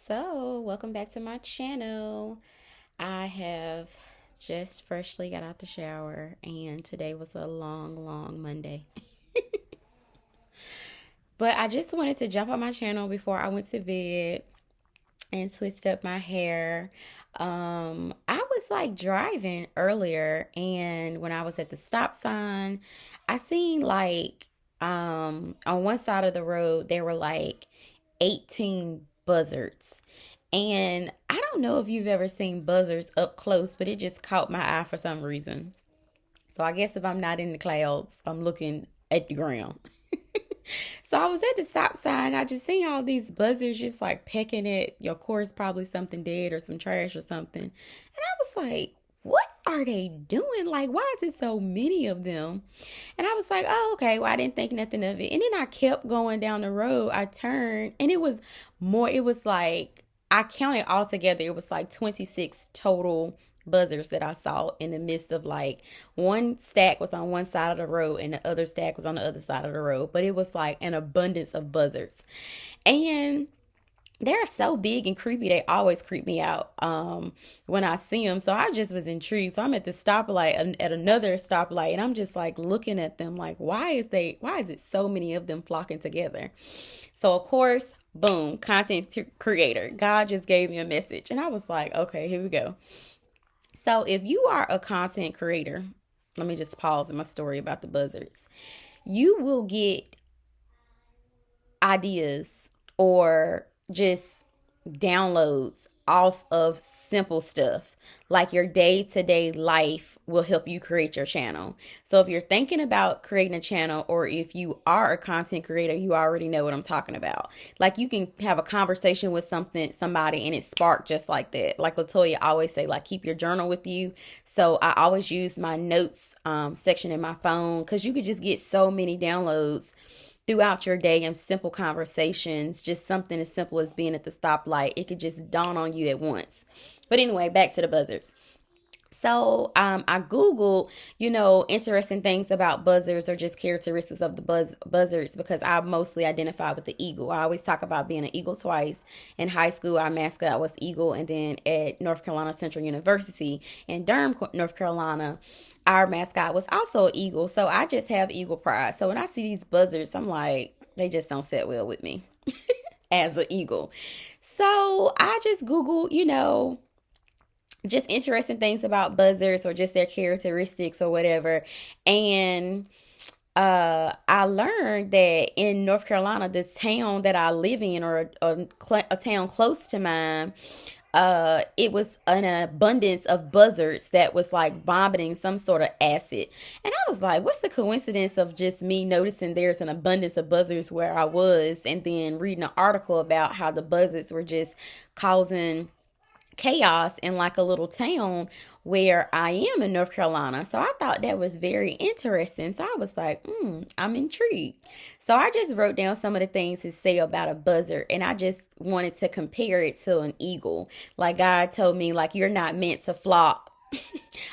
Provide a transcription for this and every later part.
So, welcome back to my channel. I have just freshly got out the shower, and today was a long Monday. But I just wanted to jump on my channel before I went to bed and twist up my hair. I was like driving earlier, and when I was at the stop sign, I seen like on one side of the road there were like 18 buzzards. And I don't know if you've ever seen buzzards up close, but it just caught my eye for some reason. So I guess if I'm not in the clouds, I'm looking at the ground. So I was at the stop sign. I just seen all these buzzards just like pecking at your course, probably something dead or some trash or something. And I was like, what are they doing? Like, why is it so many of them? And I was like, oh, okay. Well, I didn't think nothing of it. And then I kept going down the road. I turned and it was more, it was like, I counted all together. It was like 26 total buzzards that I saw in the midst of like one stack was on one side of the road and the other stack was on the other side of the road. But it was like an abundance of buzzards. And they're so big and creepy. They always creep me out when I see them. So I just was intrigued. So I'm at the stoplight at another stoplight, and I'm just like looking at them like, why is it so many of them flocking together? So of course, boom, creator. God just gave me a message, and I was like, okay, here we go. So if you are a content creator, let me just pause in my story about the buzzards. You will get ideas or just downloads off of simple stuff like your day-to-day life will help you create your channel. So if you're thinking about creating a channel, or if you are a content creator, you already know what I'm talking about. Like you can have a conversation with somebody and it sparked just like that. Like Latoya always say, like keep your journal with you. So I always use my notes section in my phone, because you could just get so many downloads throughout your day and simple conversations. Just something as simple as being at the stoplight, it could just dawn on you at once. But anyway, back to the buzzards. So I Googled, interesting things about buzzards or just characteristics of the buzzards, because I mostly identify with the eagle. I always talk about being an eagle twice. In high school, our mascot was eagle. And then at North Carolina Central University in Durham, North Carolina, our mascot was also an eagle. So I just have eagle pride. So when I see these buzzards, I'm like, they just don't sit well with me as an eagle. So I just Googled, just interesting things about buzzards or just their characteristics or whatever. And I learned that in North Carolina, this town that I live in, or a town close to mine, it was an abundance of buzzards that was like vomiting some sort of acid. And I was like, what's the coincidence of just me noticing there's an abundance of buzzards where I was, and then reading an article about how the buzzards were just causing chaos in like a little town where I am in North Carolina. So I thought that was very interesting. So I was like, I'm intrigued. So I just wrote down some of the things to say about a buzzard, and I just wanted to compare it to an eagle. Like God told me, like, you're not meant to flock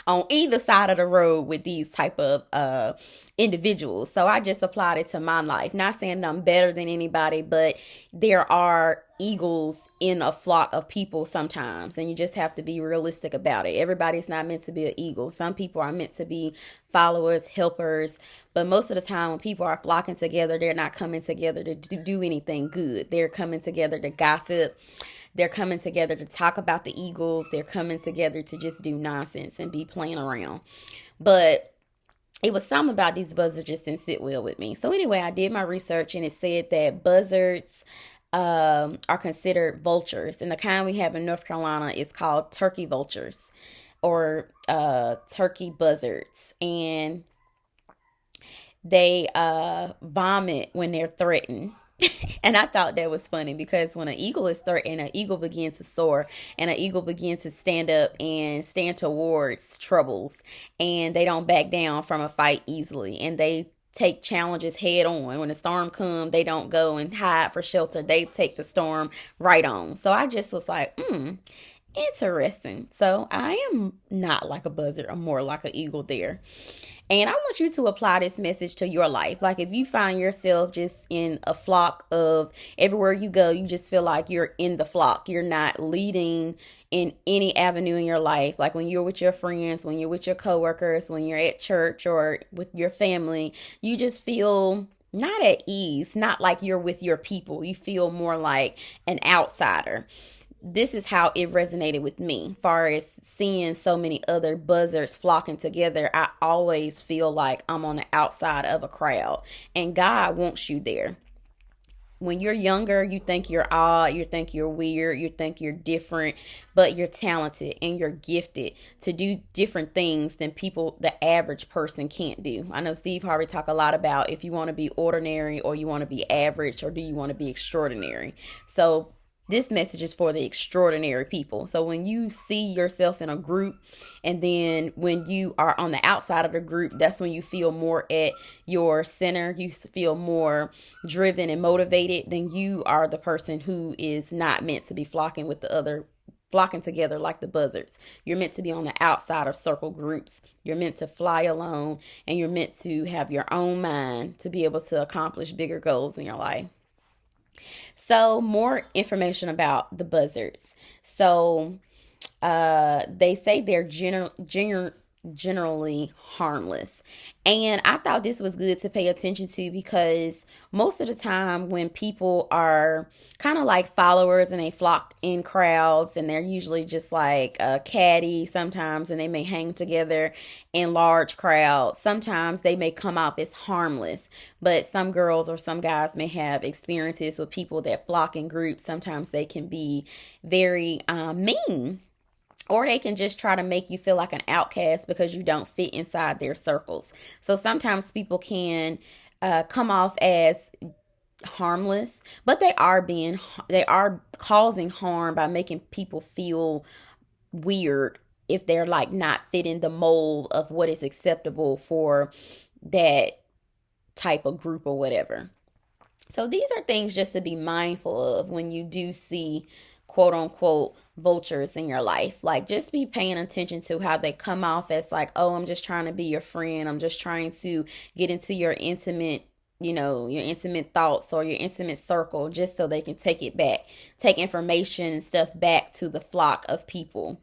on either side of the road with these type of individuals. So I just applied it to my life. Not saying that I'm better than anybody, but there are eagles in a flock of people sometimes, and you just have to be realistic about it. Everybody's not meant to be an eagle. Some people are meant to be followers, helpers, but most of the time when people are flocking together, they're not coming together to do anything good. They're coming together to gossip. They're coming together to talk about the eagles. They're coming together to just do nonsense and be playing around. But it was something about these buzzards just didn't sit well with me. So anyway, I did my research, and it said that buzzards are considered vultures. And the kind we have in North Carolina is called turkey vultures, or turkey buzzards. And they vomit when they're threatened. And I thought that was funny, because when an eagle is threatened, an eagle begins to soar, and an eagle begins to stand up and stand towards troubles, and they don't back down from a fight easily, and they take challenges head on. When the storm comes, they don't go and hide for shelter. They take the storm right on. So I just was like, Interesting. So I am not like a buzzard. I'm more like an eagle there. And I want you to apply this message to your life. Like if you find yourself just in a flock of everywhere you go, you just feel like you're in the flock. You're not leading in any avenue in your life. Like when you're with your friends, when you're with your coworkers, when you're at church or with your family, you just feel not at ease, not like you're with your people. You feel more like an outsider. This is how it resonated with me. Far as seeing so many other buzzards flocking together, I always feel like I'm on the outside of a crowd, and God wants you there. When you're younger, you think you're odd, you think you're weird, you think you're different, but you're talented and you're gifted to do different things than people, the average person, can't do. I know Steve Harvey talk a lot about if you want to be ordinary or you want to be average or do you want to be extraordinary. So this message is for the extraordinary people. So when you see yourself in a group and then when you are on the outside of the group, that's when you feel more at your center. You feel more driven and motivated. Then you are the person who is not meant to be flocking with the other, flocking together like the buzzards. You're meant to be on the outside of circle groups. You're meant to fly alone, and you're meant to have your own mind to be able to accomplish bigger goals in your life. So, more information about the buzzards. So, they say they're generally harmless. And I thought this was good to pay attention to because most of the time when people are kind of like followers and they flock in crowds and they're usually just like catty sometimes and they may hang together in large crowds. Sometimes they may come off as harmless, but some girls or some guys may have experiences with people that flock in groups. Sometimes they can be very mean, or they can just try to make you feel like an outcast because you don't fit inside their circles. So sometimes people can come off as harmless, but they are causing harm by making people feel weird if they're like not fitting the mold of what is acceptable for that type of group or whatever. So these are things just to be mindful of when you do see quote unquote vultures in your life. Like just be paying attention to how they come off as like, oh, I'm just trying to be your friend. I'm just trying to get into your intimate, your intimate thoughts or your intimate circle just so they can take information and stuff back to the flock of people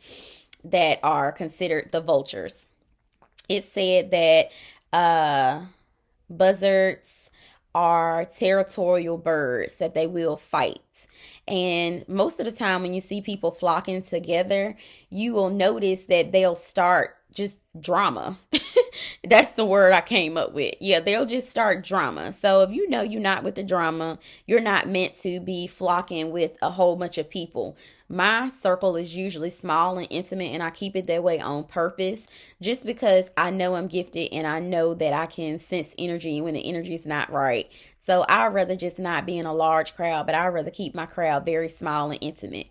that are considered the vultures. It said that buzzards are territorial birds, that they will fight. And most of the time when you see people flocking together, you will notice that they'll start just drama. That's the word I came up with. Yeah, they'll just start drama. So if you know you're not with the drama, you're not meant to be flocking with a whole bunch of people. My circle is usually small and intimate, and I keep it that way on purpose just because I know I'm gifted and I know that I can sense energy when the energy is not right. So I'd rather just not be in a large crowd, but I'd rather keep my crowd very small and intimate.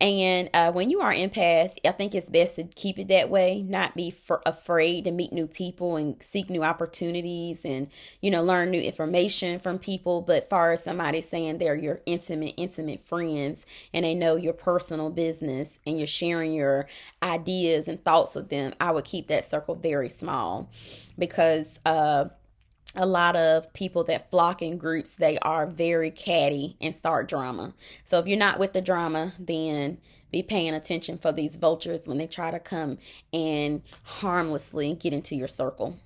And when you are empath, I think it's best to keep it that way, not be afraid to meet new people and seek new opportunities and, learn new information from people. But far as somebody saying they're your intimate friends and they know your personal business and you're sharing your ideas and thoughts with them, I would keep that circle very small because a lot of people that flock in groups, they are very catty and start drama. So if you're not with the drama, then be paying attention for these vultures when they try to come and harmlessly get into your circle.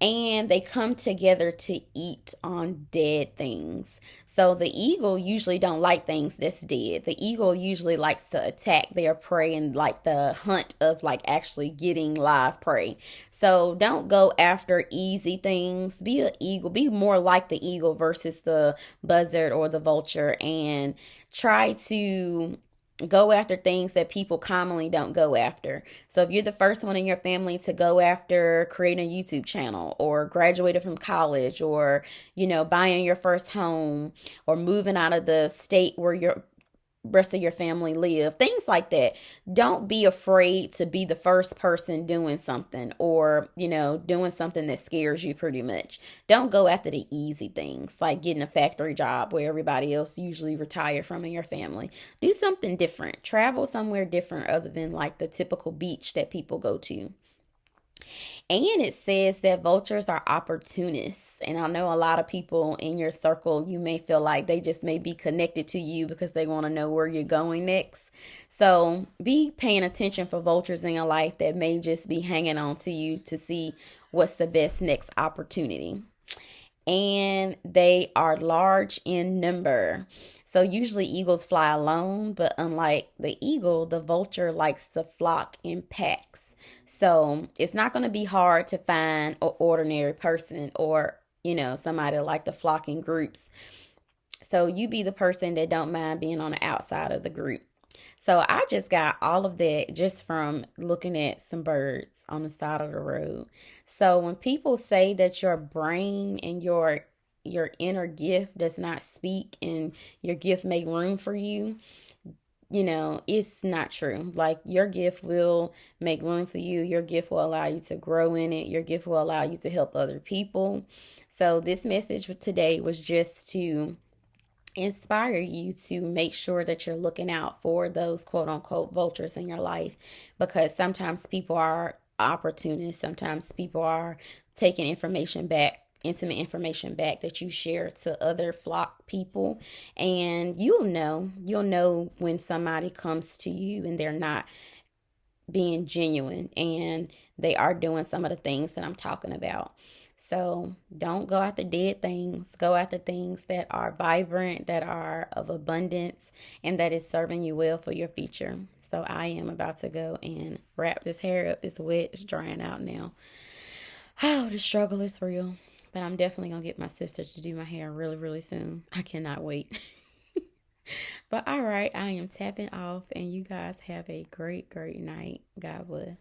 And they come together to eat on dead things. So the eagle usually don't like things that's dead. The eagle usually likes to attack their prey and like the hunt of like actually getting live prey. So don't go after easy things. Be an eagle. Be more like the eagle versus the buzzard or the vulture, and try to go after things that people commonly don't go after. So if you're the first one in your family to go after creating a YouTube channel or graduated from college or, buying your first home or moving out of the state where you're rest of your family live, things like that. Don't be afraid to be the first person doing something, or doing something that scares you. Pretty much, don't go after the easy things like getting a factory job where everybody else usually retire from in your family. Do something different. Travel somewhere different other than like the typical beach that people go to. And it says that vultures are opportunists. And I know a lot of people in your circle, you may feel like they just may be connected to you because they want to know where you're going next. So be paying attention for vultures in your life that may just be hanging on to you to see what's the best next opportunity. And they are large in number. So usually eagles fly alone, but unlike the eagle, the vulture likes to flock in packs. So it's not going to be hard to find an ordinary person, or, somebody like to flock in groups. So you be the person that don't mind being on the outside of the group. So I just got all of that just from looking at some birds on the side of the road. So when people say that your brain and your inner gift does not speak and your gift make room for you, it's not true. Like, your gift will make room for you. Your gift will allow you to grow in it. Your gift will allow you to help other people. So this message for today was just to inspire you to make sure that you're looking out for those quote unquote vultures in your life, because sometimes people are opportunists. Sometimes people are taking intimate information back that you share to other flock people, and you'll know when somebody comes to you and they're not being genuine and they are doing some of the things that I'm talking about. So don't go after dead things. Go after things that are vibrant, that are of abundance, and that is serving you well for your future. So I am about to go and wrap this hair up. It's wet. It's drying out now. Oh, the struggle is real. But I'm definitely going to get my sister to do my hair really, really soon. I cannot wait. But all right, I am tapping off, and you guys have a great, great night. God bless.